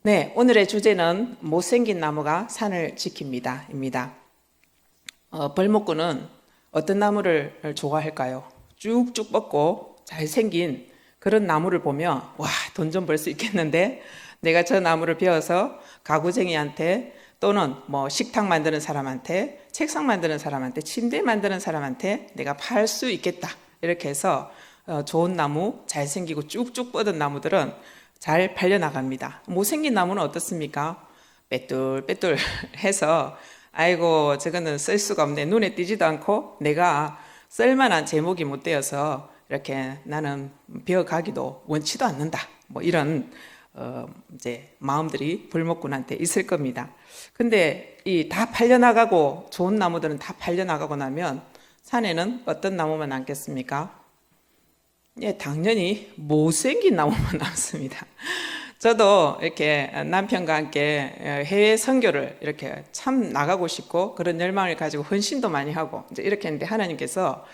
네, 오늘의 주제는 못생긴 나무가 산을 지킵니다. 입니다. 벌목꾼은 어떤 나무를 좋아할까요? 쭉쭉 뻗고 잘생긴 그런 나무를 보면 와, 돈 좀 벌 수 있겠는데 내가 저 나무를 베어서 가구쟁이한테 또는 뭐 식탁 만드는 사람한테 책상 만드는 사람한테 침대 만드는 사람한테 내가 팔 수 있겠다. 이렇게 해서 좋은 나무, 잘생기고 쭉쭉 뻗은 나무들은 잘 팔려나갑니다. 못생긴 나무는 어떻습니까? 빼뚤빼뚤 해서 아이고 저거는 쓸 수가 없네. 눈에 띄지도 않고 내가 쓸만한 제목이 못 되어서 이렇게 나는 베어가기도 원치도 않는다. 뭐 이런 이제 마음들이 벌목꾼한테 있을 겁니다. 근데 이 다 팔려나가고 좋은 나무들은 다 팔려나가고 나면 산에는 어떤 나무만 남겠습니까? 예, 당연히 못생긴 나무만 남습니다. 저도 이렇게 남편과 함께 해외 선교를 이렇게 참 나가고 싶고 그런 열망을 가지고 헌신도 많이 하고 이제 이렇게 했는데 하나님께서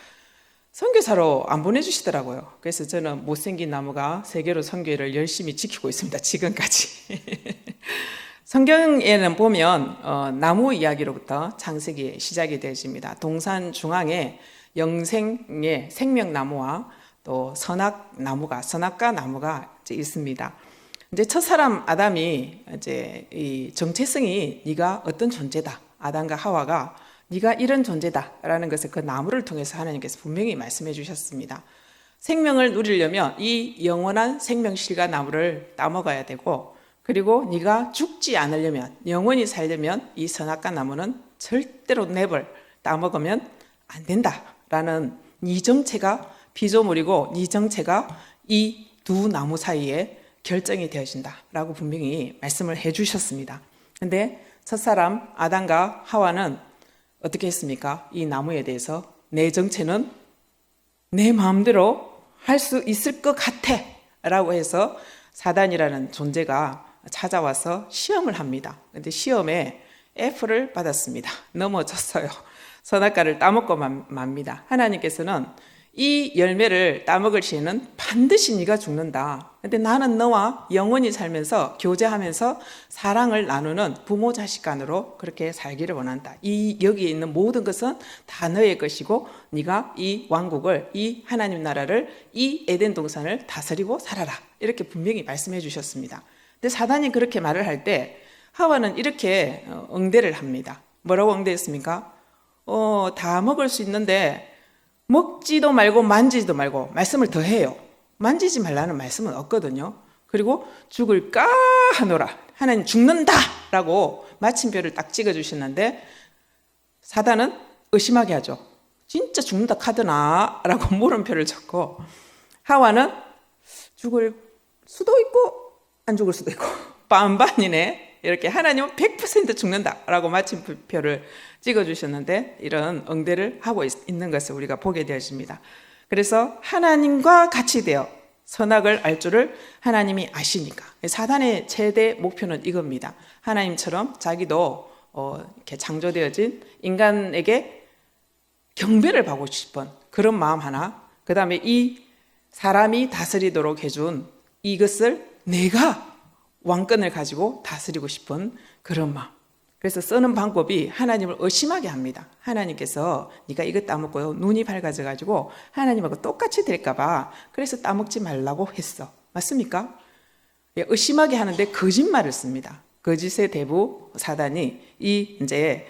선교사로 안 보내주시더라고요. 그래서 저는 못생긴 나무가 세계로 선교를 열심히 지키고 있습니다. 지금까지. 성경에는 보면 나무 이야기로부터 창세기 시작이 되어집니다. 동산 중앙에 영생의 생명나무와 또 선악과 나무가 있습니다. 이제 첫사람 아담이 이제 이 정체성이 네가 어떤 존재다. 아담과 하와가 네가 이런 존재다라는 것을 그 나무를 통해서 하나님께서 분명히 말씀해 주셨습니다. 생명을 누리려면 이 영원한 생명실과 나무를 따먹어야 되고 그리고 네가 죽지 않으려면 영원히 살려면 이 선악과 나무는 절대로 never 따먹으면 안 된다라는 이 정체가 피조물이고 이 정체가 이 두 나무 사이에 결정이 되어진다라고 분명히 말씀을 해주셨습니다. 근데 첫사람 아담과 하와는 어떻게 했습니까? 이 나무에 대해서 내 정체는 내 마음대로 할 수 있을 것 같아 라고 해서 사단이라는 존재가 찾아와서 시험을 합니다. 근데 시험에 F를 받았습니다. 넘어졌어요. 선악과를 따먹고 맙니다. 하나님께서는 이 열매를 따먹을 시에는 반드시 네가 죽는다. 근데 나는 너와 영원히 살면서 교제하면서 사랑을 나누는 부모 자식 간으로 그렇게 살기를 원한다. 이 여기에 있는 모든 것은 다 너의 것이고 네가 이 왕국을 이 하나님 나라를 이 에덴 동산을 다스리고 살아라. 이렇게 분명히 말씀해 주셨습니다. 근데 사단이 그렇게 말을 할 때 하와는 이렇게 응대를 합니다. 뭐라고 응대했습니까? 다 먹을 수 있는데 먹지도 말고 만지지도 말고 말씀을 더 해요. 만지지 말라는 말씀은 없거든요. 그리고 죽을까 하노라. 하나님 죽는다 라고 마침표를 딱 찍어주시는데 사단은 의심하게 하죠. 진짜 죽는다 카드나 라고 물음표를 적고 하와는 죽을 수도 있고 안 죽을 수도 있고 반반이네. 이렇게 하나님은 100% 죽는다라고 마침표를 찍어주셨는데 이런 응대를 하고 있는 것을 우리가 보게 되었습니다. 그래서 하나님과 같이 되어 선악을 알 줄을 하나님이 아시니까 사단의 최대 목표는 이겁니다. 하나님처럼 자기도 이렇게 창조되어진 인간에게 경배를 받고 싶은 그런 마음 하나, 그 다음에 이 사람이 다스리도록 해준 이것을 내가 왕권을 가지고 다스리고 싶은 그런 마음. 그래서 쓰는 방법이 하나님을 의심하게 합니다. 하나님께서 네가 이거 따먹고요 눈이 밝아져가지고 하나님하고 똑같이 될까 봐 그래서 따먹지 말라고 했어. 맞습니까? 의심하게 하는데 거짓말을 씁니다. 거짓의 대부 사단이 이 이제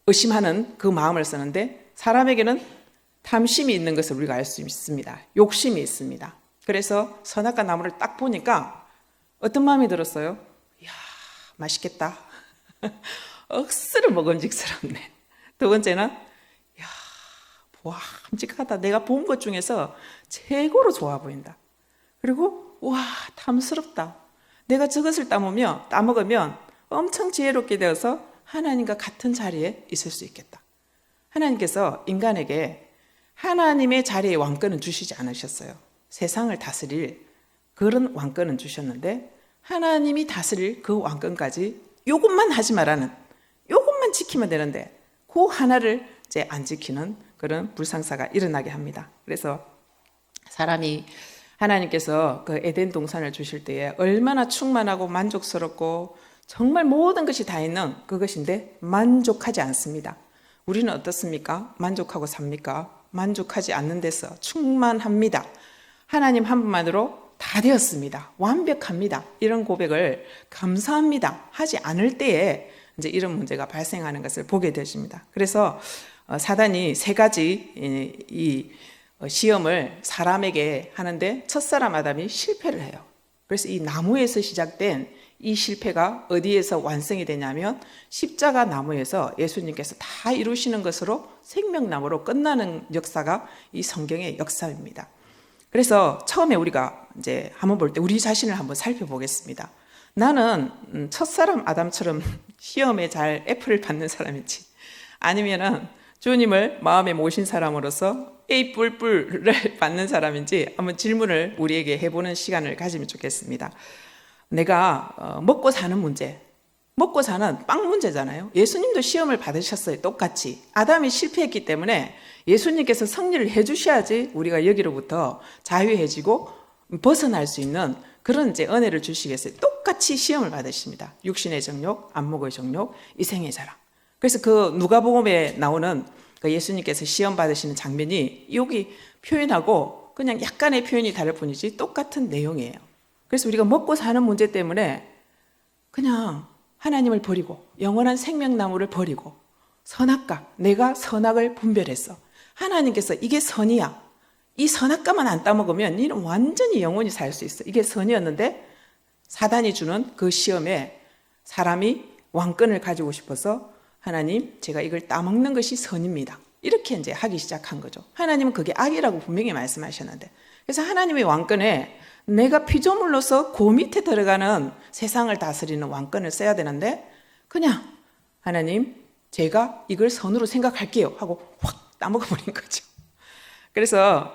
의심하는 그 마음을 쓰는데 사람에게는 탐심이 있는 것을 우리가 알 수 있습니다. 욕심이 있습니다. 그래서 선악과 나무를 딱 보니까 어떤 마음이 들었어요? 이야, 맛있겠다. 억수로 먹음직스럽네. 두 번째는, 이야, 보암직하다. 내가 본 것 중에서 최고로 좋아 보인다. 그리고, 와, 탐스럽다. 내가 저것을 따먹으면 엄청 지혜롭게 되어서 하나님과 같은 자리에 있을 수 있겠다. 하나님께서 인간에게 하나님의 자리에 왕권은 주시지 않으셨어요. 세상을 다스릴 그런 왕권은 주셨는데 하나님이 다스릴 그 왕권까지 요것만 하지 말라는 요것만 지키면 되는데 그 하나를 이제 안 지키는 그런 불상사가 일어나게 합니다. 그래서 사람이 하나님께서 그 에덴 동산을 주실 때에 얼마나 충만하고 만족스럽고 정말 모든 것이 다 있는 그것인데 만족하지 않습니다. 우리는 어떻습니까? 만족하고 삽니까? 만족하지 않는 데서 충만합니다. 하나님 한 분만으로 다 되었습니다. 완벽합니다. 이런 고백을 감사합니다 하지 않을 때에 이제 이런 문제가 발생하는 것을 보게 되십니다. 그래서 사단이 세 가지 이 시험을 사람에게 하는데 첫사람 아담이 실패를 해요. 그래서 이 나무에서 시작된 이 실패가 어디에서 완성이 되냐면 십자가 나무에서 예수님께서 다 이루시는 것으로 생명나무로 끝나는 역사가 이 성경의 역사입니다. 그래서 처음에 우리가 이제 한번 볼 때 우리 자신을 한번 살펴보겠습니다. 나는 첫사람 아담처럼 시험에 잘 애플을 받는 사람인지 아니면은 주님을 마음에 모신 사람으로서 A 뿔뿔을 받는 사람인지 한번 질문을 우리에게 해보는 시간을 가지면 좋겠습니다. 내가 먹고 사는 문제, 먹고 사는 빵 문제잖아요. 예수님도 시험을 받으셨어요. 똑같이. 아담이 실패했기 때문에 예수님께서 승리를 해주셔야지 우리가 여기로부터 자유해지고 벗어날 수 있는 그런 이제 은혜를 주시겠어요. 똑같이 시험을 받으십니다. 육신의 정욕, 안목의 정욕, 이생의 자랑. 그래서 그 누가복음에 나오는 그 예수님께서 시험 받으시는 장면이 여기 표현하고 그냥 약간의 표현이 다를 뿐이지 똑같은 내용이에요. 그래서 우리가 먹고 사는 문제 때문에 그냥 하나님을 버리고 영원한 생명나무를 버리고 선악과, 내가 선악을 분별했어. 하나님께서 이게 선이야. 이 선악과만 안 따먹으면 너는 완전히 영원히 살 수 있어. 이게 선이었는데 사단이 주는 그 시험에 사람이 왕권을 가지고 싶어서 하나님, 제가 이걸 따먹는 것이 선입니다. 이렇게 이제 하기 시작한 거죠. 하나님은 그게 악이라고 분명히 말씀하셨는데. 그래서 하나님의 왕권에 내가 피조물로서 그 밑에 들어가는 세상을 다스리는 왕권을 써야 되는데 그냥 하나님, 제가 이걸 선으로 생각할게요 하고 확 따먹어버린 거죠. 그래서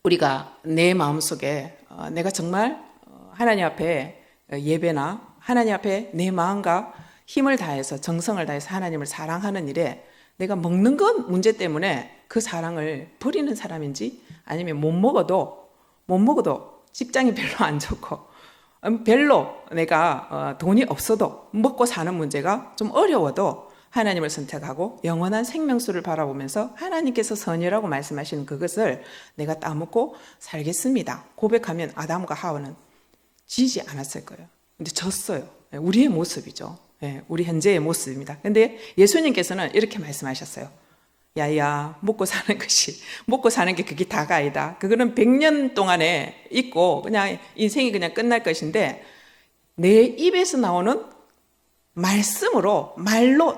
우리가 내 마음속에 내가 정말 하나님 앞에 예배나 하나님 앞에 내 마음과 힘을 다해서 정성을 다해서 하나님을 사랑하는 일에 내가 먹는 건 문제 때문에 그 사랑을 버리는 사람인지 아니면 못 먹어도 직장이 별로 안 좋고 별로 내가 돈이 없어도 먹고 사는 문제가 좀 어려워도 하나님을 선택하고 영원한 생명수를 바라보면서 하나님께서 선이라고 말씀하시는 그것을 내가 따먹고 살겠습니다. 고백하면 아담과 하와는 지지 않았을 거예요. 근데 졌어요. 우리의 모습이죠. 우리 현재의 모습입니다. 근데 예수님께서는 이렇게 말씀하셨어요. 야야, 먹고 사는 게 그게 다가 아니다. 그거는 100년 동안에 있고 그냥 인생이 그냥 끝날 것인데 내 입에서 나오는 말씀으로,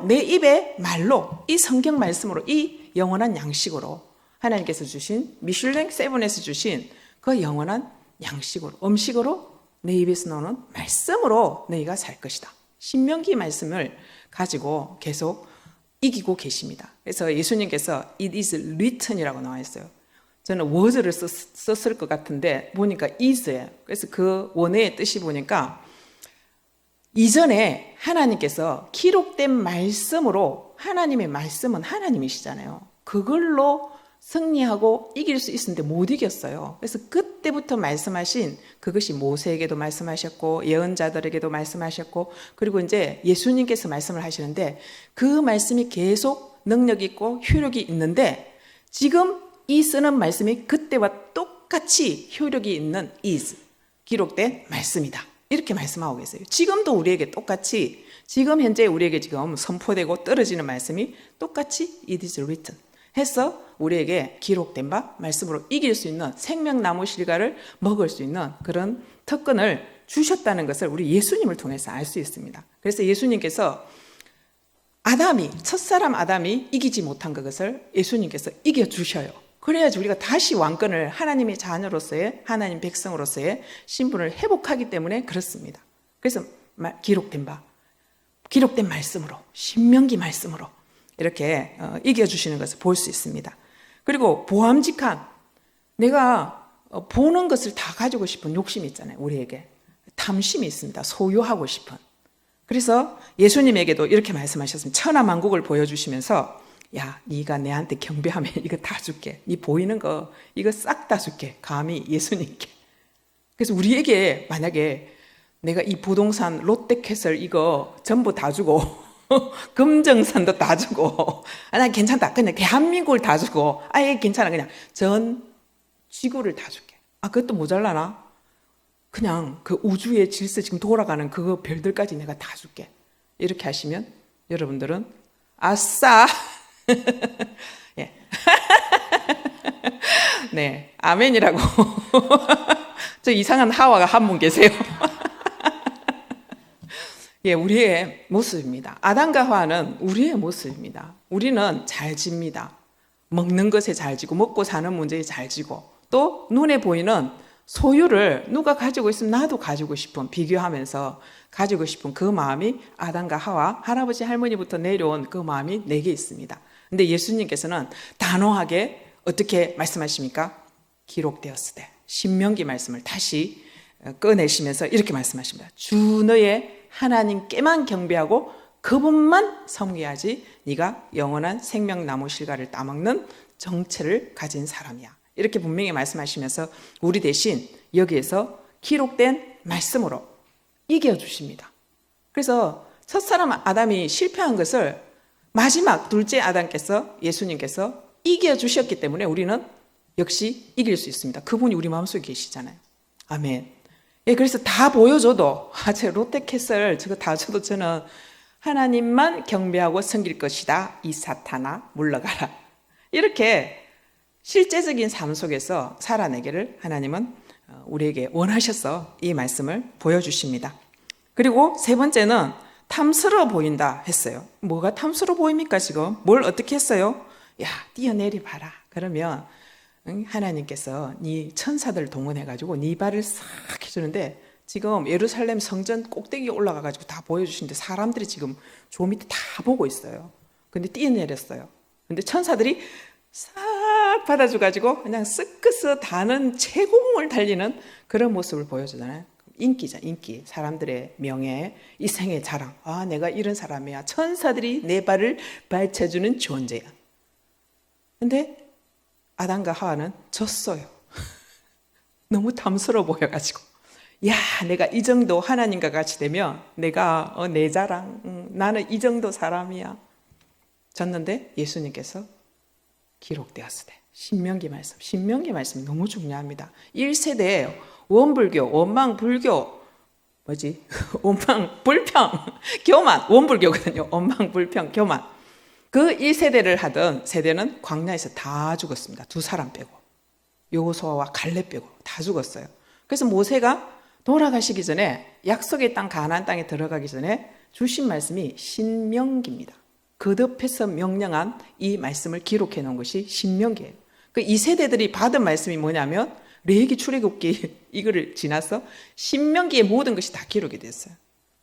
내 입의 말로, 이 성경 말씀으로, 이 영원한 양식으로 하나님께서 주신 미슐랭 세븐에서 주신 그 영원한 양식으로, 음식으로 내 입에서 나오는 말씀으로 너희가 살 것이다. 신명기 말씀을 가지고 계속 이기고 계십니다. 그래서 예수님께서 It is written이라고 나와 있어요. 저는 was를 썼을 것 같은데 보니까 is예요. 그래서 그 원어의 뜻이 보니까 이전에 하나님께서 기록된 말씀으로 하나님의 말씀은 하나님이시잖아요. 그걸로 승리하고 이길 수 있었는데 못 이겼어요. 그래서 그때부터 말씀하신 그것이 모세에게도 말씀하셨고 예언자들에게도 말씀하셨고 그리고 이제 예수님께서 말씀을 하시는데 그 말씀이 계속 능력 있고 효력이 있는데 지금 이 쓰는 말씀이 그때와 똑같이 효력이 있는 is 기록된 말씀이다. 이렇게 말씀하고 계세요. 지금도 우리에게 똑같이 지금 현재 우리에게 지금 선포되고 떨어지는 말씀이 똑같이 it is written 해서 우리에게 기록된 바 말씀으로 이길 수 있는 생명나무 실과를 먹을 수 있는 그런 특권을 주셨다는 것을 우리 예수님을 통해서 알 수 있습니다. 그래서 예수님께서 첫사람 아담이 이기지 못한 그것을 예수님께서 이겨주셔요. 그래야지 우리가 다시 왕권을 하나님의 자녀로서의 하나님 백성으로서의 신분을 회복하기 때문에 그렇습니다. 그래서 기록된 말씀으로 신명기 말씀으로 이렇게 이겨주시는 것을 볼 수 있습니다. 그리고 보암직한 내가 보는 것을 다 가지고 싶은 욕심이 있잖아요. 우리에게 탐심이 있습니다. 소유하고 싶은. 그래서 예수님에게도 이렇게 말씀하셨습니다. 천하만국을 보여주시면서 야, 네가 내한테 경배하면 이거 다 줄게. 네 보이는 거 이거 싹 다 줄게. 감히 예수님께. 그래서 우리에게 만약에 내가 이 부동산 롯데캐슬 이거 전부 다 주고 금정산도 다 주고 난 괜찮다. 그냥 대한민국을 다 주고 아예 괜찮아. 그냥 전 지구를 다 줄게. 그것도 모자라나? 그냥 그 우주의 질서 지금 돌아가는 그 별들까지 내가 다 줄게. 이렇게 하시면 여러분들은 아싸. 예. 네, 아멘이라고. 저 이상한 하와가 한 분 계세요. 예, 우리의 모습입니다. 아담과 하와는 우리의 모습입니다. 우리는 잘 집니다. 먹는 것에 잘 지고 먹고 사는 문제에 잘 지고 또 눈에 보이는 소유를 누가 가지고 있으면 나도 가지고 싶은 비교하면서 가지고 싶은 그 마음이 아담과 하와 할아버지 할머니부터 내려온 그 마음이 내게 있습니다. 근데 예수님께서는 단호하게 어떻게 말씀하십니까? 기록되었으되 신명기 말씀을 다시 꺼내시면서 이렇게 말씀하십니다. 주 너의 하나님께만 경배하고 그분만 섬겨야지 네가 영원한 생명나무 실과를 따먹는 정체를 가진 사람이야. 이렇게 분명히 말씀하시면서 우리 대신 여기에서 기록된 말씀으로 이겨주십니다. 그래서 첫사람 아담이 실패한 것을 마지막 둘째 아담께서 예수님께서 이겨주셨기 때문에 우리는 역시 이길 수 있습니다. 그분이 우리 마음속에 계시잖아요. 아멘. 예, 그래서 다 보여줘도 제 롯데캐슬 저거 다 줘도 저는 하나님만 경배하고 섬길 것이다. 이 사탄아 물러가라. 이렇게 실제적인 삶 속에서 살아내기를 하나님은 우리에게 원하셔서 이 말씀을 보여주십니다. 그리고 세 번째는 탐스러워 보인다 했어요. 뭐가 탐스러워 보입니까 지금? 뭘 어떻게 했어요? 야, 뛰어내리 봐라. 그러면 하나님께서 네 천사들 동원해가지고 네 발을 싹 해주는데 지금 예루살렘 성전 꼭대기에 올라가가지고 다 보여주시는데 사람들이 지금 조 밑에 다 보고 있어요. 근데 뛰어내렸어요. 근데 천사들이 싹 받아줘가지고 그냥 쓱끄스 다는 최고봉을 달리는 그런 모습을 보여주잖아요. 인기자, 인기. 사람들의 명예, 이 생의 자랑. 내가 이런 사람이야. 천사들이 내 발을 받쳐주는 존재야. 근데 아담과 하와는 졌어요. 너무 탐스러워 보여가지고. 야, 내가 이 정도 하나님과 같이 되면 내가 내 자랑, 나는 이 정도 사람이야. 졌는데 예수님께서 기록되었으되. 신명기 말씀 너무 중요합니다. 1세대 원불교, 원망불교, 원망불평, 교만, 원불교거든요. 원망불평, 교만. 그 1세대를 하던 세대는 광야에서 다 죽었습니다. 2사람 빼고. 여호수아와 갈렙 빼고 다 죽었어요. 그래서 모세가 돌아가시기 전에 약속의 땅 가나안 땅에 들어가기 전에 주신 말씀이 신명기입니다. 거듭해서 명령한 이 말씀을 기록해 놓은 것이 신명기예요. 그 2세대들이 받은 말씀이 뭐냐면 레위기 출애굽기 이거를 지나서 신명기의 모든 것이 다 기록이 됐어요.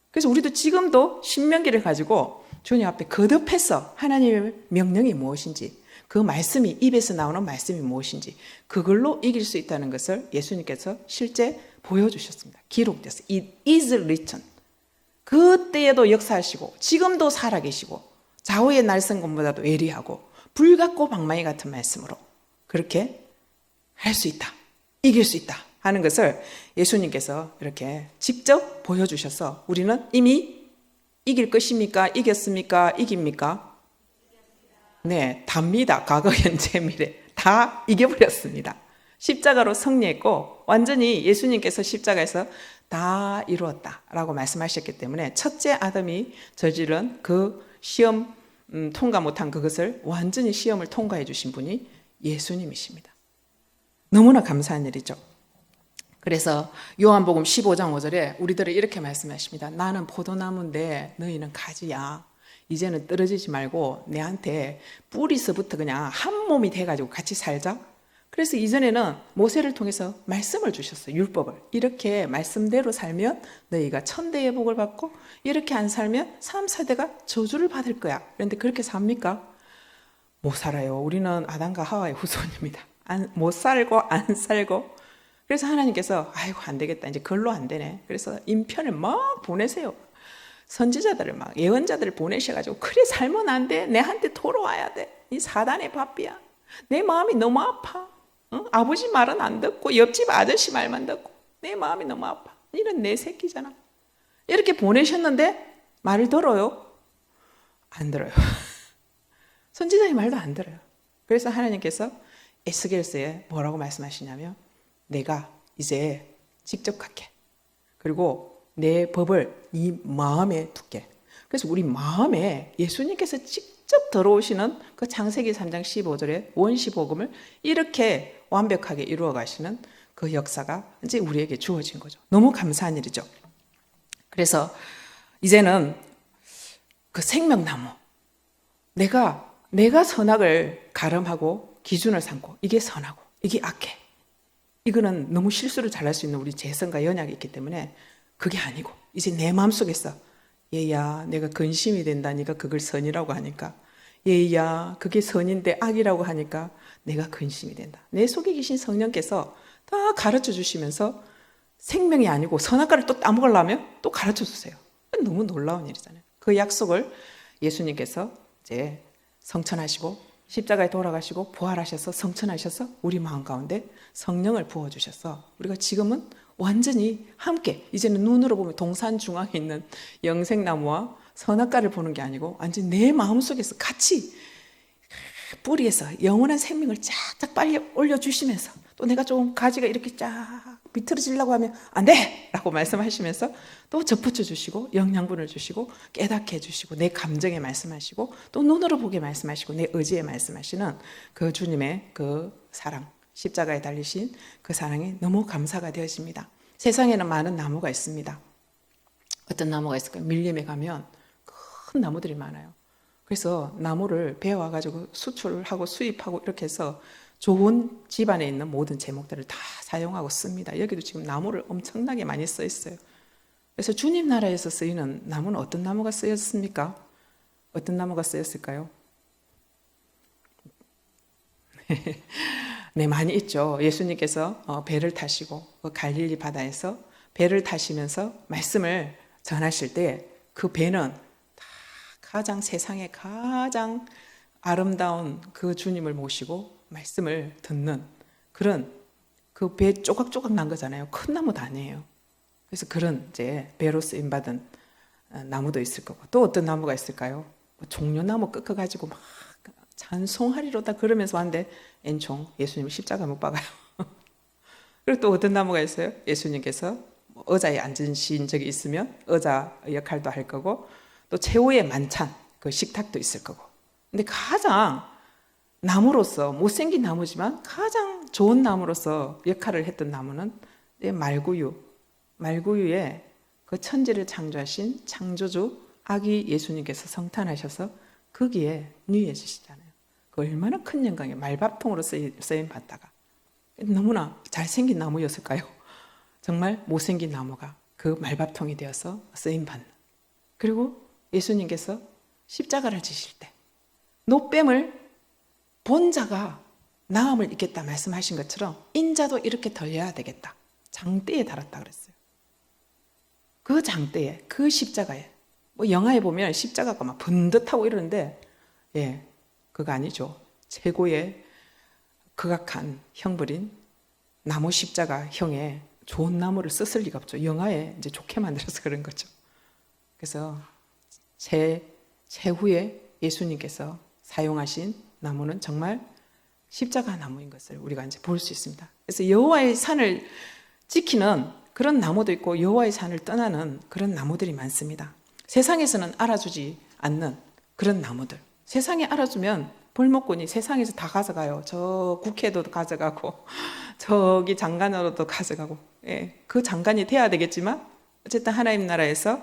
그래서 우리도 지금도 신명기를 가지고 주님 앞에 거듭해서 하나님의 명령이 무엇인지 그 말씀이 입에서 나오는 말씀이 무엇인지 그걸로 이길 수 있다는 것을 예수님께서 실제 보여주셨습니다. 기록됐어요. It is written. 그때에도 역사하시고 지금도 살아계시고 좌우의 날성검보다도 예리하고 불같고 방망이 같은 말씀으로 그렇게 할 수 있다. 이길 수 있다 하는 것을 예수님께서 이렇게 직접 보여주셔서 우리는 이미 이길 것입니까? 이겼습니까? 이깁니까? 네, 답니다. 과거, 현재, 미래 다 이겨버렸습니다. 십자가로 승리했고 완전히 예수님께서 십자가에서 다 이루었다라고 말씀하셨기 때문에 첫째 아담이 저지른 그 시험 통과 못한 그것을 완전히 시험을 통과해 주신 분이 예수님이십니다. 너무나 감사한 일이죠. 그래서 요한복음 15장 5절에 우리들을 이렇게 말씀하십니다. 나는 포도나무인데 너희는 가지야. 이제는 떨어지지 말고 내한테 뿌리서부터 그냥 한 몸이 돼가지고 같이 살자. 그래서 이전에는 모세를 통해서 말씀을 주셨어요. 율법을. 이렇게 말씀대로 살면 너희가 천대의 복을 받고 이렇게 안 살면 3세대가 저주를 받을 거야. 그런데 그렇게 삽니까? 못 살아요. 우리는 아담과 하와의 후손입니다. 못 살고 안 살고. 그래서 하나님께서 아이고 안 되겠다. 이제 그걸로 안 되네. 그래서 인편을 막 보내세요. 선지자들을 막 예언자들을 보내셔가지고 그래 살면 안 돼. 내한테 돌아와야 돼. 이 사단의 밥이야. 내 마음이 너무 아파. 응? 아버지 말은 안 듣고 옆집 아저씨 말만 듣고 내 마음이 너무 아파. 이런 내 새끼잖아. 이렇게 보내셨는데 말을 들어요? 안 들어요. 선지자의 말도 안 들어요. 그래서 하나님께서 에스겔서에 뭐라고 말씀하시냐면 내가 이제 직접 갈게. 그리고 내 법을 네 마음에 두게. 그래서 우리 마음에 예수님께서 직접 들어오시는 그 창세기 3장 15절의 원시복음을 이렇게 완벽하게 이루어 가시는 그 역사가 이제 우리에게 주어진 거죠. 너무 감사한 일이죠. 그래서 이제는 그 생명나무, 내가 선악을 가름하고 기준을 삼고 이게 선하고 이게 악해. 이거는 너무 실수를 잘할 수 있는 우리 재성과 연약이 있기 때문에 그게 아니고 이제 내 마음속에서 얘야 내가 근심이 된다니까 그걸 선이라고 하니까 얘야 그게 선인데 악이라고 하니까 내가 근심이 된다. 내 속에 계신 성령께서 다 가르쳐 주시면서 생명이 아니고 선악과를 또 따먹으려면 또 가르쳐 주세요. 너무 놀라운 일이잖아요. 그 약속을 예수님께서 이제 성천하시고 십자가에 돌아가시고 부활하셔서 성천하셔서 우리 마음 가운데 성령을 부어주셔서 우리가 지금은 완전히 함께 이제는 눈으로 보면 동산 중앙에 있는 영생나무와 선악과를 보는 게 아니고 완전히 내 마음속에서 같이 뿌리에서 영원한 생명을 쫙쫙 빨리 올려주시면서 또 내가 좀 가지가 이렇게 쫙 비틀어지려고 하면 안 돼! 라고 말씀하시면서 또 접붙여 주시고 영양분을 주시고 깨닫게 해주시고 내 감정에 말씀하시고 또 눈으로 보게 말씀하시고 내 의지에 말씀하시는 그 주님의 그 사랑, 십자가에 달리신 그 사랑이 너무 감사가 되어집니다. 세상에는 많은 나무가 있습니다. 어떤 나무가 있을까요? 밀림에 가면 큰 나무들이 많아요. 그래서 나무를 베어와가지고 수출하고 수입하고 이렇게 해서 좋은 집안에 있는 모든 제목들을 다 사용하고 씁니다. 여기도 지금 나무를 엄청나게 많이 써 있어요. 그래서 주님 나라에서 쓰이는 나무는 어떤 나무가 쓰였습니까? 어떤 나무가 쓰였을까요? 네, 많이 있죠. 예수님께서 배를 타시고 갈릴리 바다에서 배를 타시면서 말씀을 전하실 때 그 배는 가장 세상에 가장 아름다운 그 주님을 모시고 말씀을 듣는 그런 그 배 조각조각 난 거잖아요. 큰 나무도 아니에요. 그래서 그런 이제 배로 쓰임 받은 나무도 있을 거고 또 어떤 나무가 있을까요? 종려나무 꺾어가지고 막 찬송하리로다 그러면서 왔는데 엔총 예수님 십자가 못 박아요. 그리고 또 어떤 나무가 있어요? 예수님께서 의자에 앉으신 적이 있으면 의자 역할도 할 거고 또 최후의 만찬 그 식탁도 있을 거고. 근데 가장 나무로서 못생긴 나무지만 가장 좋은 나무로서 역할을 했던 나무는 말구유의 그 천지를 창조하신 창조주 아기 예수님께서 성탄하셔서 거기에 누워지시잖아요. 그 얼마나 큰 영광에 말밥통으로 쓰임 받다가 너무나 잘생긴 나무였을까요? 정말 못생긴 나무가 그 말밥통이 되어서 쓰임 받는. 그리고 예수님께서 십자가를 지실 때 노뱀을 본 자가 나음을 입겠다 말씀하신 것처럼 인자도 이렇게 덜려야 되겠다. 장대에 달았다 그랬어요. 그 장대에, 그 십자가에. 뭐 영화에 보면 십자가가 막 번듯하고 이러는데, 그거 아니죠. 최고의 극악한 형벌인 나무 십자가 형에 좋은 나무를 썼을 리가 없죠. 영화에 이제 좋게 만들어서 그런 거죠. 그래서 최후에 예수님께서 사용하신 나무는 정말 십자가 나무인 것을 우리가 이제 볼 수 있습니다. 그래서 여호와의 산을 지키는 그런 나무도 있고 여호와의 산을 떠나는 그런 나무들이 많습니다. 세상에서는 알아주지 않는 그런 나무들. 세상에 알아주면 벌목꾼이 세상에서 다 가져가요. 저 국회도 가져가고 저기 장관으로도 가져가고 그 장관이 돼야 되겠지만 어쨌든 하나님 나라에서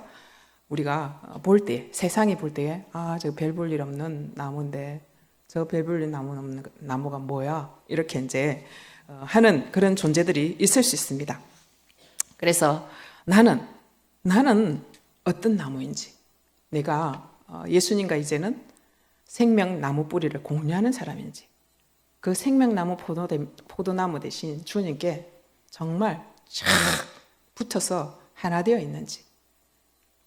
우리가 볼 때, 세상이 볼 때에 저 별 볼 일 없는 나무인데 저 별 볼 일 나무가 뭐야? 이렇게 이제 하는 그런 존재들이 있을 수 있습니다. 그래서 나는 어떤 나무인지 내가 예수님과 이제는 생명나무 뿌리를 공유하는 사람인지 그 생명나무 포도나무 대신 주님께 정말 쫙 붙어서 하나 되어 있는지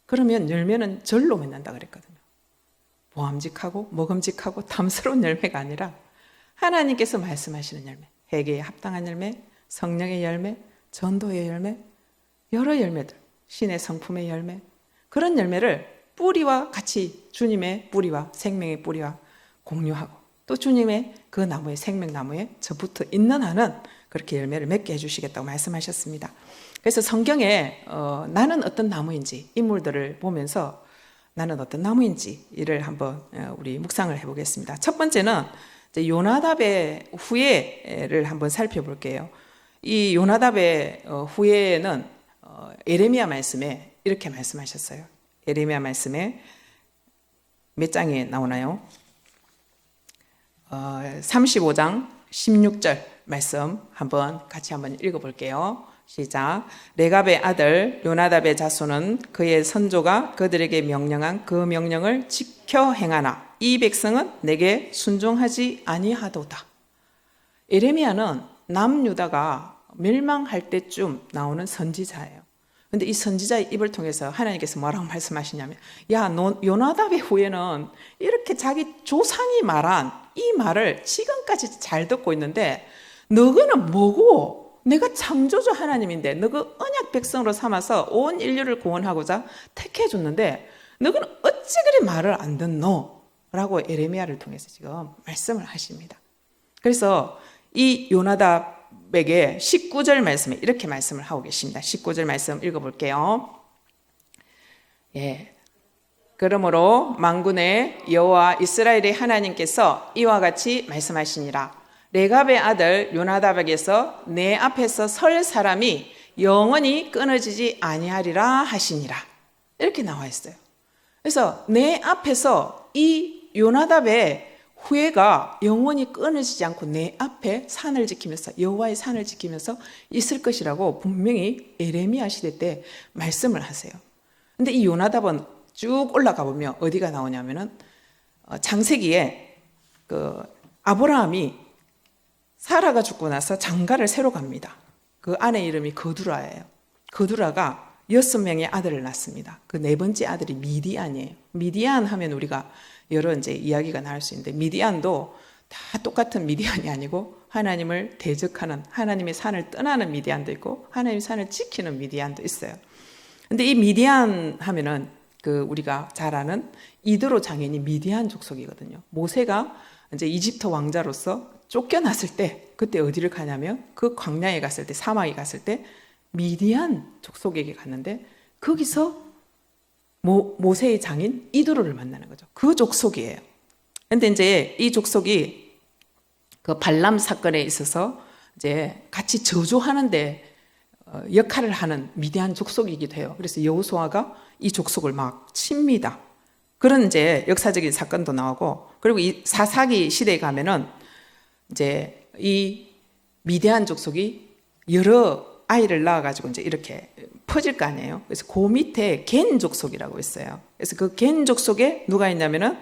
그러면 열매는 절로 맺는다 그랬거든요. 보암직하고 먹음직하고 탐스러운 열매가 아니라 하나님께서 말씀하시는 열매, 회개에 합당한 열매, 성령의 열매, 전도의 열매, 여러 열매들, 신의 성품의 열매, 그런 열매를 뿌리와 같이 주님의 뿌리와 생명의 뿌리와 공유하고 또 주님의 그 나무의 생명나무에 저붙어 있는 한은 그렇게 열매를 맺게 해주시겠다고 말씀하셨습니다. 그래서 성경에 나는 어떤 나무인지 인물들을 보면서 나는 어떤 나무인지 이를 한번 우리 묵상을 해보겠습니다. 첫 번째는 요나답의 후예를 한번 살펴볼게요. 이 요나답의 후예는 예레미야 말씀에 이렇게 말씀하셨어요. 예레미야 말씀에 몇 장에 나오나요? 35장 16절 말씀 같이 한번 읽어볼게요. 시작. 레갑의 아들 요나답의 자손은 그의 선조가 그들에게 명령한 그 명령을 지켜 행하나 이 백성은 내게 순종하지 아니하도다. 예레미야는 남유다가 멸망할 때쯤 나오는 선지자예요. 근데 이 선지자의 입을 통해서 하나님께서 뭐라고 말씀하시냐면, 야, 요나답의 후예는 이렇게 자기 조상이 말한 이 말을 지금까지 잘 듣고 있는데 너희는 뭐고? 내가 창조주 하나님인데 너희 언약 백성으로 삼아서 온 인류를 구원하고자 택해 줬는데 너희는 어찌 그리 말을 안 듣노? 라고 예레미야를 통해서 지금 말씀을 하십니다. 그래서 이 요나답에게 19절 말씀에 이렇게 말씀을 하고 계십니다. 19절 말씀 읽어볼게요. 예. 그러므로 만군의 여호와 이스라엘의 하나님께서 이와 같이 말씀하시니라. 레갑의 아들 요나답에게서 내 앞에서 설 사람이 영원히 끊어지지 아니하리라 하시니라. 이렇게 나와 있어요. 그래서 내 앞에서 이 요나답의 후예가 영원히 끊어지지 않고 내 앞에 산을 지키면서 여호와의 산을 지키면서 있을 것이라고 분명히 예레미야 시대 때 말씀을 하세요. 근데 이 요나답은 쭉 올라가 보면 어디가 나오냐면은 창세기에 그 아브라함이 사라가 죽고 나서 장가를 새로 갑니다. 그 아내 이름이 거두라예요. 거두라가 6명의 아들을 낳습니다. 그 네 번째 아들이 미디안이에요. 미디안 하면 우리가 여러 이제 이야기가 나올 수 있는데 미디안도 다 똑같은 미디안이 아니고 하나님을 대적하는 하나님의 산을 떠나는 미디안도 있고 하나님의 산을 지키는 미디안도 있어요. 근데 이 미디안 하면은 그 우리가 잘 아는 이드로 장인이 미디안 족속이거든요. 모세가 이제 이집트 왕자로서 쫓겨났을 때 그때 어디를 가냐면 그 광야에 갔을 때 사막에 갔을 때 미디안 족속에게 갔는데 거기서 모세의 장인 이드로를 만나는 거죠. 그 족속이에요. 근데 이제 이 족속이 그 발람 사건에 있어서 이제 같이 저주하는데 역할을 하는 미디안 족속이기도 해요. 그래서 여호수아가 이 족속을 막 칩니다. 그런 이제 역사적인 사건도 나오고 그리고 이 사사기 시대에 가면은 이제 이 미디안 족속이 여러 아이를 낳아가지고 이제 이렇게 퍼질 거 아니에요. 그래서 그 밑에 겐 족속이라고 있어요. 그래서 그 겐 족속에 누가 있냐면은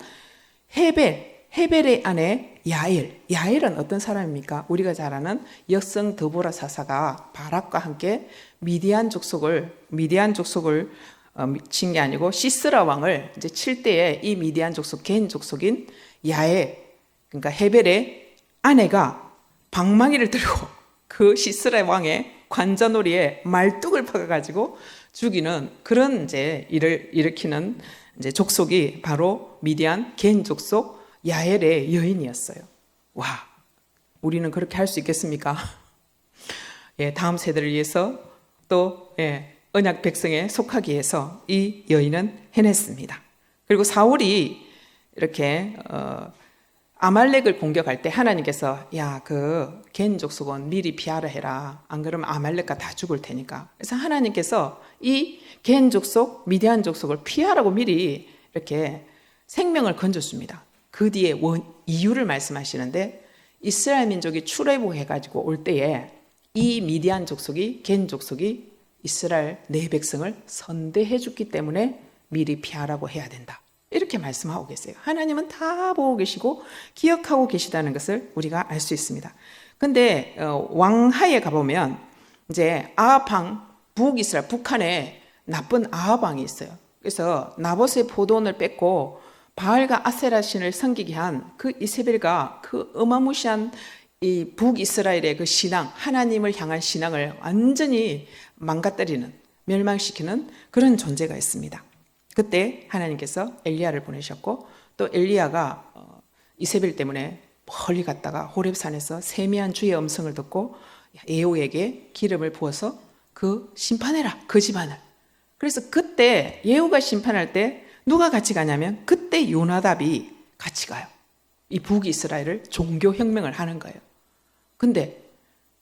헤벨의 아내 야엘은 어떤 사람입니까? 우리가 잘 아는 역성 드보라 사사가 바락과 함께 미디안 족속을 친 게 아니고 시스라 왕을 이제 칠 때에 이 미디안 족속 겐 족속인 야엘 그러니까 헤벨의 아내가 방망이를 들고 그 시스라 왕의 관자놀이에 말뚝을 박아가지고 죽이는 그런 이제 일을 일으키는 이제 족속이 바로 미디안 겐 족속 야엘의 여인이었어요. 와, 우리는 그렇게 할 수 있겠습니까? 예, 다음 세대를 위해서 또 언약 백성에 속하기 위해서 이 여인은 해냈습니다. 그리고 사울이 이렇게 아말렉을 공격할 때 하나님께서 야, 그 겐 족속은 미리 피하라 해라. 안 그러면 아말렉과 다 죽을 테니까. 그래서 하나님께서 이 겐 족속, 미디안 족속을 피하라고 미리 이렇게 생명을 건졌습니다. 그 뒤에 이유를 말씀하시는데 이스라엘 민족이 출애굽해가지고 올 때에 이 미디안 족속이 겐 족속이 이스라엘 내 백성을 선대해 줬기 때문에 미리 피하라고 해야 된다. 이렇게 말씀하고 계세요. 하나님은 다 보고 계시고 기억하고 계시다는 것을 우리가 알 수 있습니다. 근데 왕하에 가보면 이제 아합왕 북이스라엘 북한에 나쁜 아합왕이 있어요. 그래서 나봇의 포도원을 뺏고 바알과 아세라 신을 섬기게 한 그 이세벨과 그 어마무시한 이 북이스라엘의 그 신앙, 하나님을 향한 신앙을 완전히 망가뜨리는, 멸망시키는 그런 존재가 있습니다. 그때 하나님께서 엘리야를 보내셨고, 또 엘리야가 이세벨 때문에 멀리 갔다가 호렙산에서 세미한 주의 음성을 듣고 예후에게 기름을 부어서 그 심판해라, 그 집안을. 그래서 그때 예후가 심판할 때 누가 같이 가냐면 그때 요나답이 같이 가요. 이 북이스라엘을 종교혁명을 하는 거예요. 근데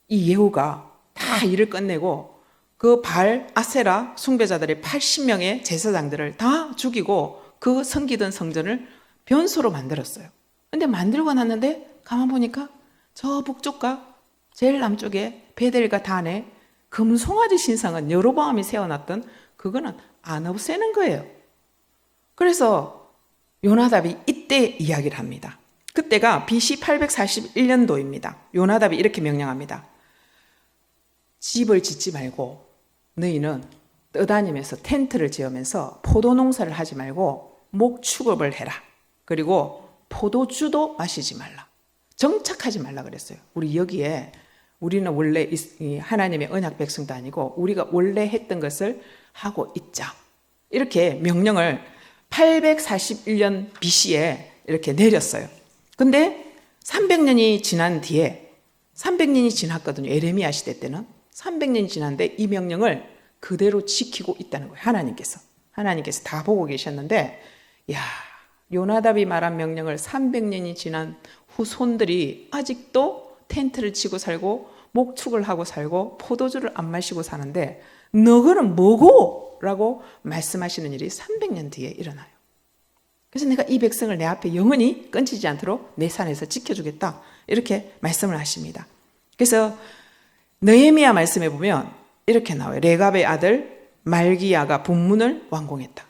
이 예후가 다 일을 끝내고 그 바알 아세라 숭배자들의 80명의 제사장들을 다 죽이고 그 섬기던 성전을 변소로 만들었어요. 근데 만들고 났는데 가만 보니까 저 북쪽과 제일 남쪽에 베델과 단에 금송아지 신상은 여로보암이 세워놨던 그거는 안 없애는 거예요. 그래서 요나답이 이때 이야기를 합니다. 그때가 BC 841년도입니다. 요나답이 이렇게 명령합니다. 집을 짓지 말고 너희는 떠다니면서 텐트를 지으면서 포도 농사를 하지 말고 목축업을 해라. 그리고 포도주도 마시지 말라. 정착하지 말라 그랬어요. 우리 여기에 우리는 원래 하나님의 언약 백성도 아니고 우리가 원래 했던 것을 하고 있자. 이렇게 명령을 841년 BC에 이렇게 내렸어요. 근데 300년이 지난 뒤에 300년이 지났거든요. 에레미야 시대 때는 300년이 지났는데 이 명령을 그대로 지키고 있다는 거예요. 하나님께서 다 보고 계셨는데 야, 요나답이 말한 명령을 300년이 지난 후손들이 아직도 텐트를 치고 살고 목축을 하고 살고 포도주를 안 마시고 사는데 너거는 뭐고? 라고 말씀하시는 일이 300년 뒤에 일어나요. 그래서 내가 이 백성을 내 앞에 영원히 끊지지 않도록 내 산에서 지켜주겠다. 이렇게 말씀을 하십니다. 그래서 느헤미야 말씀에 보면 이렇게 나와요. 레갑의 아들 말기야가 분문을 완공했다.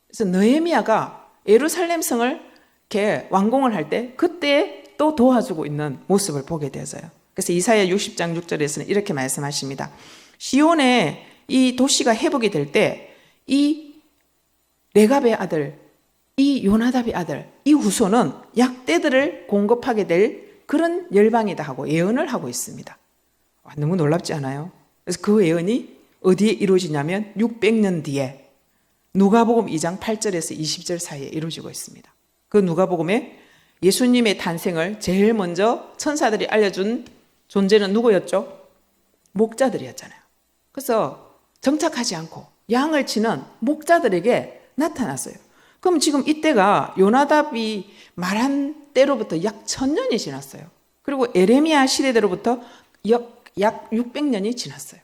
그래서 느헤미야가 예루살렘 성을 이렇게 완공을 할 때 그때 또 도와주고 있는 모습을 보게 되어서요. 그래서 이사야 60장 6절에서는 이렇게 말씀하십니다. 시온의 이 도시가 회복이 될 때 이 레갑의 아들, 이 요나답의 아들, 이 후손은 약대들을 공급하게 될 그런 열방이다 하고 예언을 하고 있습니다. 너무 놀랍지 않아요? 그래서 그 예언이 어디에 이루어지냐면 600년 뒤에 누가복음 2장 8절에서 20절 사이에 이루어지고 있습니다. 그 누가복음에 예수님의 탄생을 제일 먼저 천사들이 알려준 존재는 누구였죠? 목자들이었잖아요. 그래서 정착하지 않고 양을 치는 목자들에게 나타났어요. 그럼 지금 이때가 요나답이 말한 때로부터 약 1000년이 지났어요. 그리고 에레미야 시대대로부터 약 600년이 지났어요.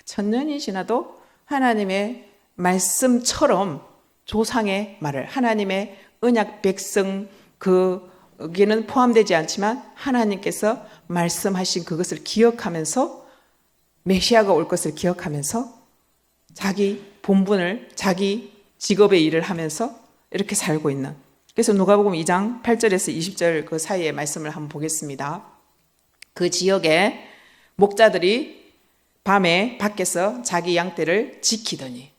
1000년이 지나도 하나님의 말씀처럼 조상의 말을 하나님의 언약 백성 거기는 포함되지 않지만 하나님께서 말씀하신 그것을 기억하면서 메시아가 올 것을 기억하면서 자기 본분을 자기 직업의 일을 하면서 이렇게 살고 있는. 그래서 누가복음 2장 8절에서 20절 그 사이의 말씀을 한번 보겠습니다. 그 지역에 목자들이 밤에 밖에서 자기 양떼를 지키더니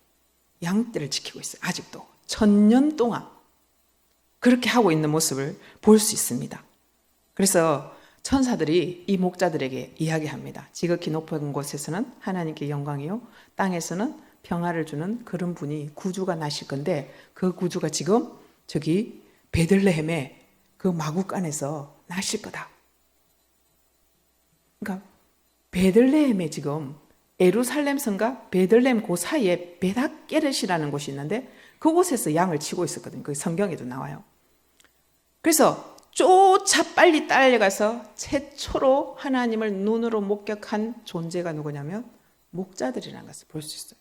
양떼를 지키고 있어요. 아직도 1000년 동안 그렇게 하고 있는 모습을 볼 수 있습니다. 그래서 천사들이 이 목자들에게 이야기합니다. 지극히 높은 곳에서는 하나님께 영광이요 땅에서는 평화를 주는 그런 분이 구주가 나실 건데 그 구주가 지금 저기 베들레헴의 그 마구간에서 나실 거다. 그러니까 베들레헴에 지금 예루살렘 성과 베들레헴 그 사이에 베닥게렛이라는 곳이 있는데 그곳에서 양을 치고 있었거든요. 그 성경에도 나와요. 그래서 쫓아 빨리 딸려가서 최초로 하나님을 눈으로 목격한 존재가 누구냐면 목자들이라는 것을 볼 수 있어요.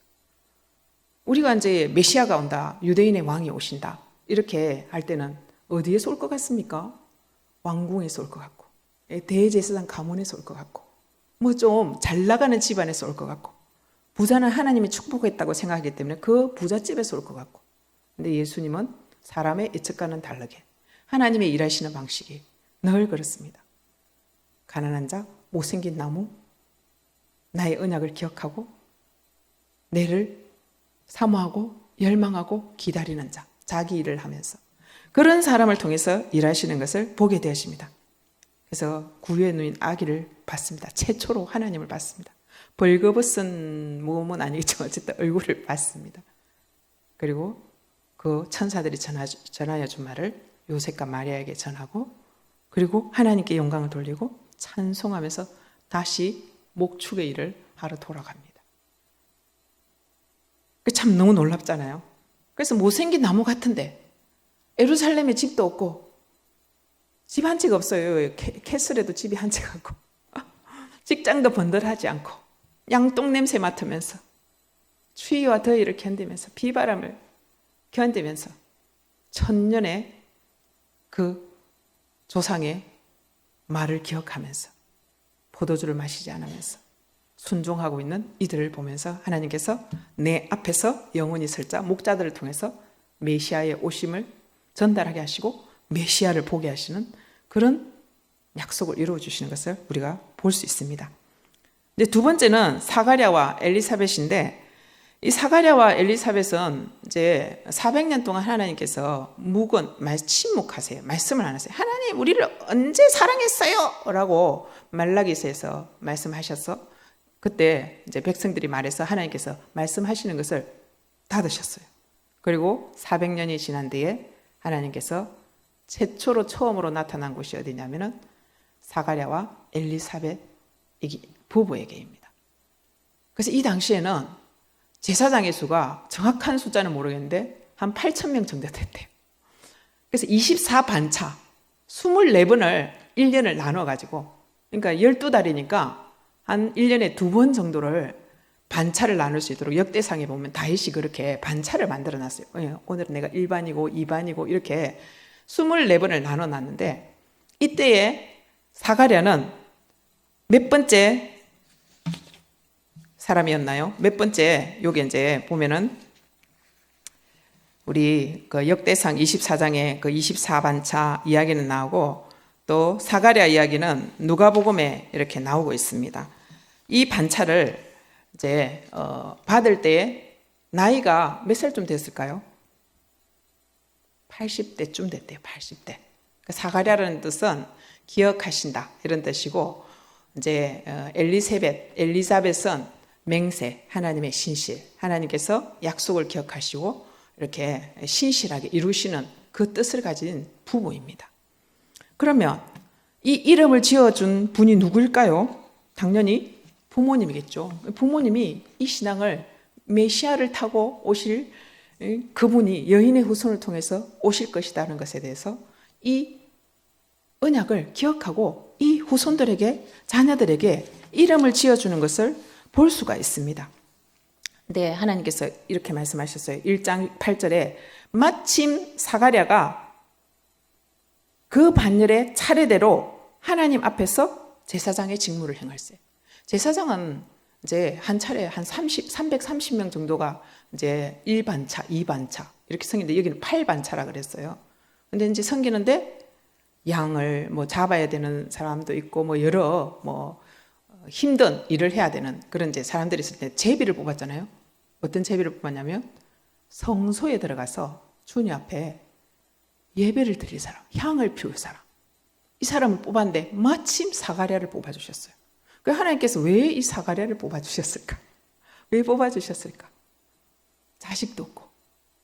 우리가 이제 메시아가 온다, 유대인의 왕이 오신다 이렇게 할 때는 어디에서 올 것 같습니까? 왕궁에서 올 것 같고 대제사장 가문에서 올 것 같고 뭐 좀 잘 나가는 집안에서 올 것 같고 부자는 하나님이 축복했다고 생각하기 때문에 그 부잣집에서 올 것 같고 근데 예수님은 사람의 예측과는 다르게 하나님의 일하시는 방식이 늘 그렇습니다. 가난한 자, 못생긴 나무, 나의 언약을 기억하고 내를 사모하고 열망하고 기다리는 자, 자기 일을 하면서 그런 사람을 통해서 일하시는 것을 보게 되었습니다. 그래서 구유에 누인 아기를 봤습니다. 최초로 하나님을 봤습니다. 벌거벗은 몸은 아니겠지만 어쨌든 얼굴을 봤습니다. 그리고 그 천사들이 전하여 준 말을 요셉과 마리아에게 전하고, 그리고 하나님께 영광을 돌리고 찬송하면서 다시 목축의 일을 하러 돌아갑니다. 참 너무 놀랍잖아요. 그래서 못생긴 나무 같은데 예루살렘에 집도 없고 집 한 채가 없어요. 캐슬에도 집이 한 채가 없고 직장도 번들하지 않고 양똥 냄새 맡으면서 추위와 더위를 견디면서 비바람을 견디면서 천년의 그 조상의 말을 기억하면서 포도주를 마시지 않으면서 순종하고 있는 이들을 보면서 하나님께서 내 앞에서 영원히 설자 목자들을 통해서 메시아의 오심을 전달하게 하시고 메시아를 보게 하시는 그런 약속을 이루어 주시는 것을 우리가 볼 수 있습니다. 이제 두 번째는 사가랴와 엘리사벳인데, 이 사가랴와 엘리사벳은 이제 400년 동안 하나님께서 침묵하세요. 말씀을 안 하세요. 하나님 우리를 언제 사랑했어요? 라고 말라기서에서 말씀하셔서 그때 이제 백성들이 말해서 하나님께서 말씀하시는 것을 닫으셨어요. 그리고 400년이 지난 뒤에 하나님께서 최초로 처음으로 나타난 곳이 어디냐면은 사가랴와 엘리사벳 부부에게입니다. 그래서 이 당시에는 제사장의 수가 정확한 숫자는 모르겠는데 한 8,000명 정도 됐대요. 그래서 24반차 24번을 1년을 나눠가지고, 그러니까 12달이니까 한 1년에 2번 정도를 반차를 나눌 수 있도록 역대상에 보면 다윗이 그렇게 반차를 만들어 놨어요. 오늘은 내가 1반이고 2반이고 이렇게 24번을 나눠 놨는데, 이때에 사가랴는 몇 번째 사람이었나요? 몇 번째, 요게 이제 보면은 우리 그 역대상 24장에 그 24반차 이야기는 나오고, 또 사가랴 이야기는 누가복음에 이렇게 나오고 있습니다. 이 반차를 이제 받을 때에 나이가 몇 살쯤 됐을까요? 80대쯤 됐대요. 80대. 사가랴라는 뜻은 기억하신다 이런 뜻이고, 이제 엘리사벳은 맹세, 하나님의 신실, 하나님께서 약속을 기억하시고 이렇게 신실하게 이루시는 그 뜻을 가진 부부입니다. 그러면 이 이름을 지어준 분이 누구일까요? 당연히 부모님이겠죠. 부모님이 이 신앙을 메시아를 타고 오실 그분이 여인의 후손을 통해서 오실 것이라는 것에 대해서 이 언약을 기억하고 이 후손들에게, 자녀들에게 이름을 지어주는 것을 볼 수가 있습니다. 근데 하나님께서 이렇게 말씀하셨어요. 1장 8절에 마침 사가랴가 그 반열의 차례대로 하나님 앞에서 제사장의 직무를 행할세. 제사장은 이제 한 차례 한 330명 정도가 이제 1반차, 2반차 이렇게 섬기는데 여기는 8반차라 그랬어요. 근데 이제 섬기는데 양을 뭐 잡아야 되는 사람도 있고 뭐 여러 뭐 힘든 일을 해야 되는 그런 이제 사람들이 있을 때 제비를 뽑았잖아요. 어떤 제비를 뽑았냐면 성소에 들어가서 주님 앞에 예배를 드릴 사람, 향을 피울 사람, 이 사람을 뽑았는데 마침 사가랴를 뽑아주셨어요. 그 하나님께서 왜 이 사가랴를 뽑아주셨을까? 왜 뽑아주셨을까? 자식도 없고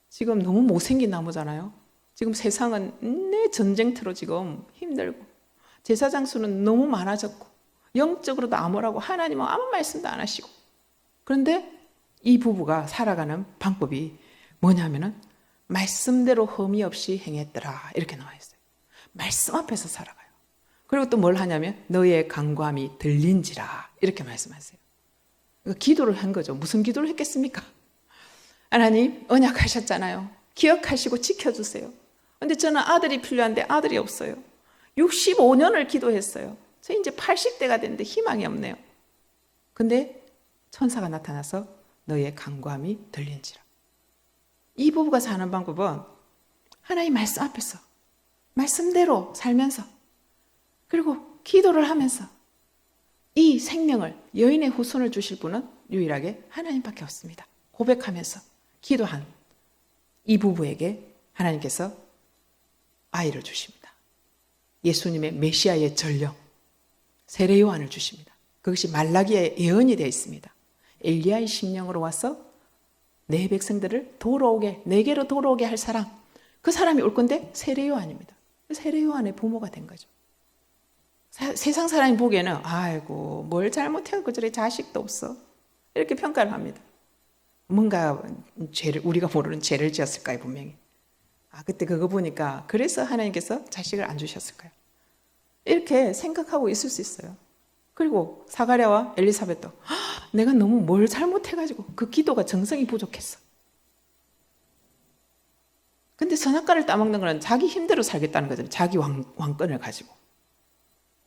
지금 너무 못생긴 나무잖아요. 지금 세상은 내 전쟁터로 지금 힘들고 제사장 수는 너무 많아졌고 영적으로도 암울하고 하나님은 아무 말씀도 안 하시고, 그런데 이 부부가 살아가는 방법이 뭐냐면은 말씀대로 흠이 없이 행했더라 이렇게 나와 있어요. 말씀 앞에서 살아가요. 그리고 또 뭘 하냐면 너의 간구함이 들린지라 이렇게 말씀하세요. 기도를 한 거죠. 무슨 기도를 했겠습니까? 하나님 언약하셨잖아요. 기억하시고 지켜주세요. 근데 저는 아들이 필요한데 아들이 없어요. 65년을 기도했어요. 저 이제 80대가 됐는데 희망이 없네요. 근데 천사가 나타나서 너의 간구함이 들린지라. 이 부부가 사는 방법은 하나님 말씀 앞에서 말씀대로 살면서, 그리고 기도를 하면서, 이 생명을 여인의 후손을 주실 분은 유일하게 하나님밖에 없습니다. 고백하면서 기도한 이 부부에게 하나님께서 아이를 주십니다. 예수님의 메시아의 전령, 세례 요한을 주십니다. 그것이 말라기의 예언이 되어 있습니다. 엘리야의 심령으로 와서 내 백성들을 돌아오게, 내게로 돌아오게 할 사람, 그 사람이 올 건데 세례 요한입니다. 세례 요한의 부모가 된 거죠. 세상 사람이 보기에는 아이고 뭘 잘못해서 저래 자식도 없어 이렇게 평가를 합니다. 뭔가 죄를, 우리가 모르는 죄를 지었을까요? 분명히. 그때 그거 보니까 그래서 하나님께서 자식을 안 주셨을까요? 이렇게 생각하고 있을 수 있어요. 그리고 사가랴와 엘리사벳도 내가 너무 뭘 잘못해가지고 그 기도가 정성이 부족했어. 근데 선악과를 따먹는 거는 자기 힘대로 살겠다는 거잖아요. 자기 왕권을 가지고.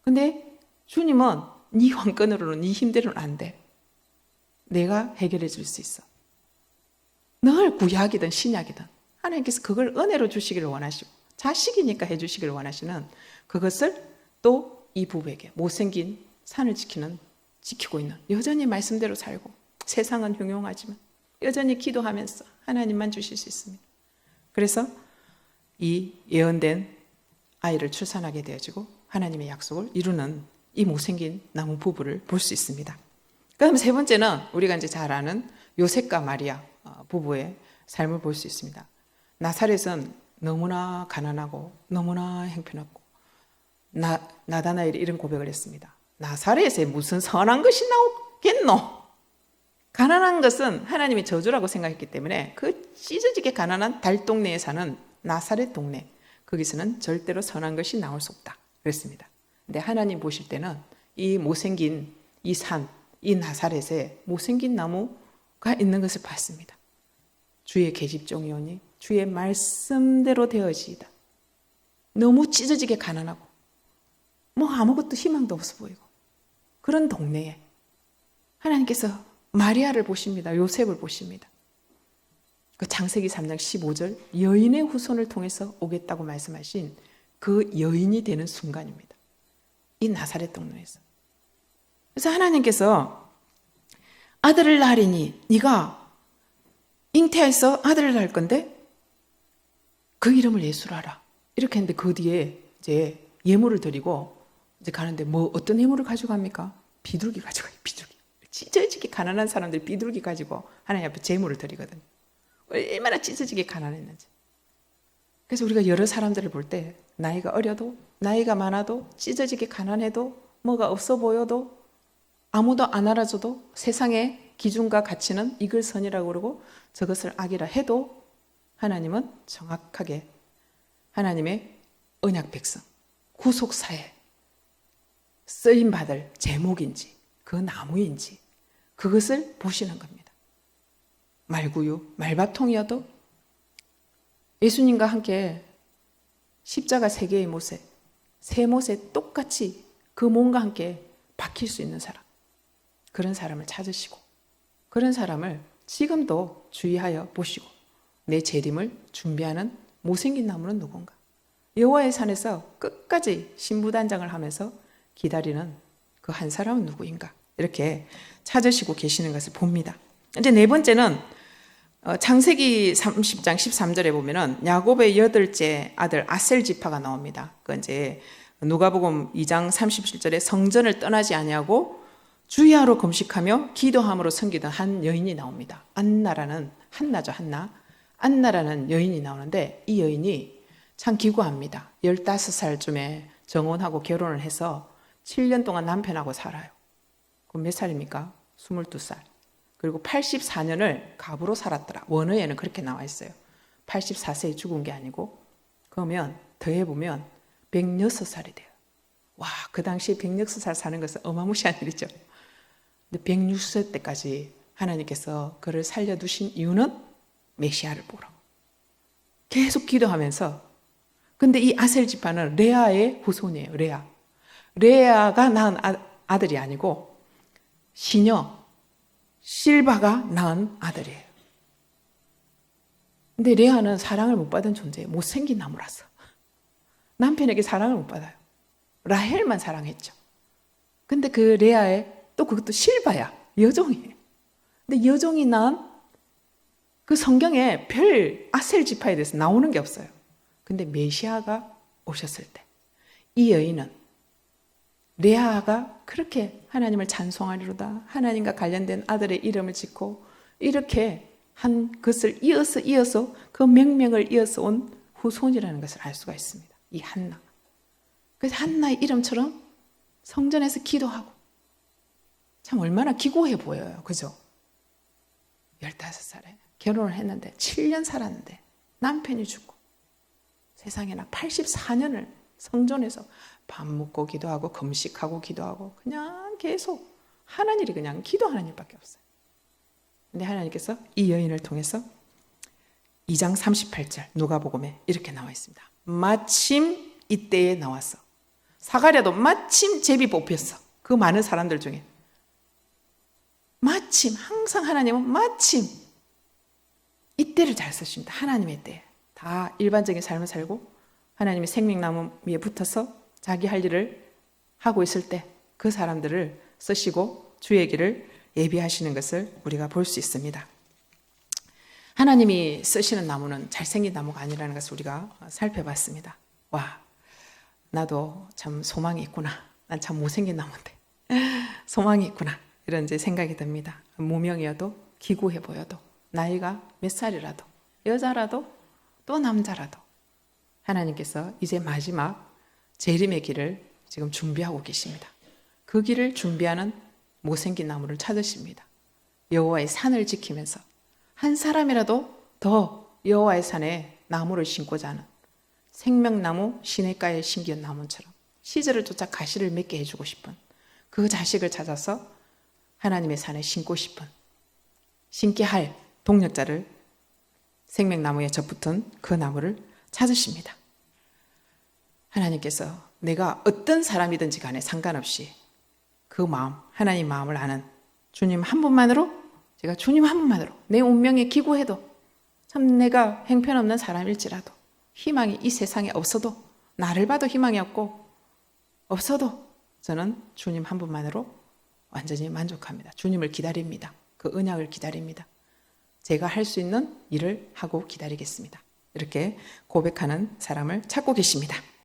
근데 주님은 네 왕권으로는 네 힘대로는 안 돼. 내가 해결해 줄 수 있어. 늘 구약이든 신약이든 하나님께서 그걸 은혜로 주시기를 원하시고 자식이니까 해주시기를 원하시는 그것을 또 이 부부에게 못생긴 산을 지키고 있는, 여전히 말씀대로 살고 세상은 흉흉하지만 여전히 기도하면서 하나님만 주실 수 있습니다. 그래서 이 예언된 아이를 출산하게 되어지고 하나님의 약속을 이루는 이 못생긴 나무 부부를 볼 수 있습니다. 그다음 세 번째는 우리가 이제 잘 아는 요셉과 마리아 부부의 삶을 볼 수 있습니다. 나사렛은 너무나 가난하고 너무나 형편없고 나다나엘이 이런 고백을 했습니다. 나사렛에 무슨 선한 것이 나오겠노? 가난한 것은 하나님의 저주라고 생각했기 때문에 그 찢어지게 가난한 달동네에 사는 나사렛 동네, 거기서는 절대로 선한 것이 나올 수 없다 그랬습니다. 근데 하나님 보실 때는 이 못생긴 이 산, 이 나사렛에 못생긴 나무가 있는 것을 봤습니다. 주의 계집종이오니 주의 말씀대로 되어지이다. 너무 찢어지게 가난하고 뭐 아무것도 희망도 없어 보이고 그런 동네에 하나님께서 마리아를 보십니다. 요셉을 보십니다. 그 창세기 3장 15절 여인의 후손을 통해서 오겠다고 말씀하신 그 여인이 되는 순간입니다. 이 나사렛 동네에서. 그래서 하나님께서 아들을 낳으리니 네가 잉태해서 아들을 낳을 건데 그 이름을 예수로 하라. 이렇게 했는데 그 뒤에 이제 예물을 드리고 이제 가는데 뭐 어떤 예물을 가져갑니까? 비둘기 가져가요. 비둘기. 찢어지게 가난한 사람들이 비둘기 가지고 하나님 앞에 제물을 드리거든요. 얼마나 찢어지게 가난했는지. 그래서 우리가 여러 사람들을 볼 때 나이가 어려도 나이가 많아도 찢어지게 가난해도 뭐가 없어 보여도 아무도 안 알아줘도 세상의 기준과 가치는 이걸 선이라고 그러고 저것을 악이라 해도 하나님은 정확하게 하나님의 언약 백성, 구속사에 쓰임받을 제목인지 그 나무인지 그것을 보시는 겁니다. 말구유, 말밥통이어도 예수님과 함께 십자가 세 개의 못에 세 못에 똑같이 그 몸과 함께 박힐 수 있는 사람, 그런 사람을 찾으시고 그런 사람을 지금도 주의하여 보시고 내 재림을 준비하는 못생긴 나무는 누군가? 여호와의 산에서 끝까지 신부단장을 하면서 기다리는 그 한 사람은 누구인가? 이렇게 찾으시고 계시는 것을 봅니다. 이제 네 번째는 창세기 30장 13절에 보면은 야곱의 여덟째 아들 아셀 지파가 나옵니다. 그 이제 누가복음 2장 37절에 성전을 떠나지 아니하고 주야로 금식하며 기도함으로 섬기던 한 여인이 나옵니다. 안나라는 한나죠, 한나. 안나라는 여인이 나오는데 이 여인이 참 기구합니다. 15살쯤에 정혼하고 결혼을 해서 7년 동안 남편하고 살아요. 그럼 몇 살입니까? 22살. 그리고 84년을 갑으로 살았더라. 원어에는 그렇게 나와 있어요. 84세에 죽은 게 아니고. 그러면 더해보면 106살이 돼요. 와, 그 당시에 106살 사는 것은 어마무시한 일이죠. 근데 106세 때까지 하나님께서 그를 살려두신 이유는 메시아를 보러. 계속 기도하면서. 근데 이 아셀 지파는 레아의 후손이에요. 레아가 낳은 아들이 아니고 시녀 실바가 낳은 아들이에요. 근데 레아는 사랑을 못 받은 존재예요. 못생긴 나무라서. 남편에게 사랑을 못 받아요. 라헬만 사랑했죠. 근데 그 레아의 또 그것도 실바야. 여종이에요. 근데 여종이 낳은 그 성경에 별 아셀 지파에 대해서 나오는 게 없어요. 근데 메시아가 오셨을 때 이 여인은 레아가 그렇게 하나님을 찬송하리로다, 하나님과 관련된 아들의 이름을 짓고 이렇게 한 것을 이어서 그 명명을 이어서 온 후손이라는 것을 알 수가 있습니다. 이 한나. 그래서 한나의 이름처럼 성전에서 기도하고, 참 얼마나 기고해 보여요. 그죠? 15살에 결혼을 했는데 7년 살았는데 남편이 죽고 세상에나 84년을 성전에서 밥 먹고 기도하고 금식하고 기도하고 그냥 계속 하는 일이 그냥 기도하는 일밖에 없어요. 근데 하나님께서 이 여인을 통해서 2장 38절 누가복음에 이렇게 나와 있습니다. 마침 이때에 나왔어. 사가랴도 마침 제비 뽑혔어. 그 많은 사람들 중에 마침, 항상 하나님은 마침 이때를 잘 쓰십니다. 하나님의 때. 다 일반적인 삶을 살고 하나님의 생명나무 위에 붙어서 자기 할 일을 하고 있을 때 그 사람들을 쓰시고 주의 길을 예비하시는 것을 우리가 볼 수 있습니다. 하나님이 쓰시는 나무는 잘생긴 나무가 아니라는 것을 우리가 살펴봤습니다. 와, 나도 참 소망이 있구나. 난 참 못생긴 나무인데 소망이 있구나. 이런 이제 생각이 듭니다. 무명이어도 기구해 보여도 나이가 몇 살이라도 여자라도 또 남자라도 하나님께서 이제 마지막 재림의 길을 지금 준비하고 계십니다. 그 길을 준비하는 못생긴 나무를 찾으십니다. 여호와의 산을 지키면서 한 사람이라도 더 여호와의 산에 나무를 심고자 하는 생명나무 시냇가에 심기운 나무처럼 시절을 쫓아 가시를 맺게 해주고 싶은 그 자식을 찾아서 하나님의 산에 심고 싶은, 심게 할 동력자를 생명나무에 접붙은 그 나무를 찾으십니다. 하나님께서 내가 어떤 사람이든지 간에 상관없이 그 마음, 하나님 마음을 아는 주님 한 분만으로, 제가 주님 한 분만으로 내 운명에 기구해도 참 내가 형편없는 사람일지라도 희망이 이 세상에 없어도, 나를 봐도 희망이 없어도 저는 주님 한 분만으로 완전히 만족합니다. 주님을 기다립니다. 그 언약을 기다립니다. 제가 할 수 있는 일을 하고 기다리겠습니다. 이렇게 고백하는 사람을 찾고 계십니다.